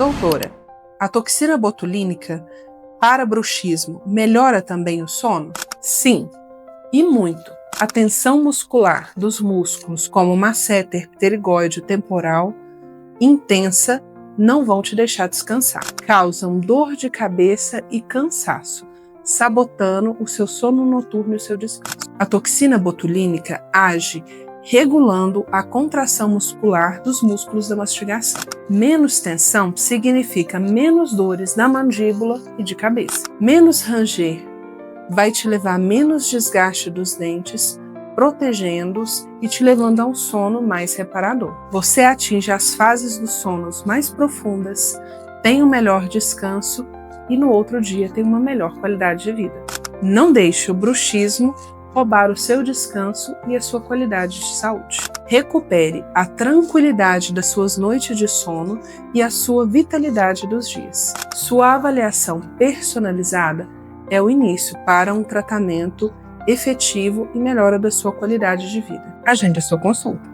Doutora, a toxina botulínica para bruxismo melhora também o sono? Sim, e muito. A tensão muscular dos músculos, como masseter, pterigóide, temporal, intensa, não vão te deixar descansar. Causam dor de cabeça e cansaço, sabotando o seu sono noturno e o seu descanso. A toxina botulínica age regulando a contração muscular dos músculos da mastigação. Menos tensão significa menos dores na mandíbula e de cabeça. Menos ranger vai te levar a menos desgaste dos dentes, protegendo-os e te levando a um sono mais reparador. Você atinge as fases dos sonos mais profundas, tem um melhor descanso e no outro dia tem uma melhor qualidade de vida. Não deixe o bruxismo roubar o seu descanso e a sua qualidade de saúde. Recupere a tranquilidade das suas noites de sono e a sua vitalidade dos dias. Sua avaliação personalizada é o início para um tratamento efetivo e melhora da sua qualidade de vida. Agende a sua consulta.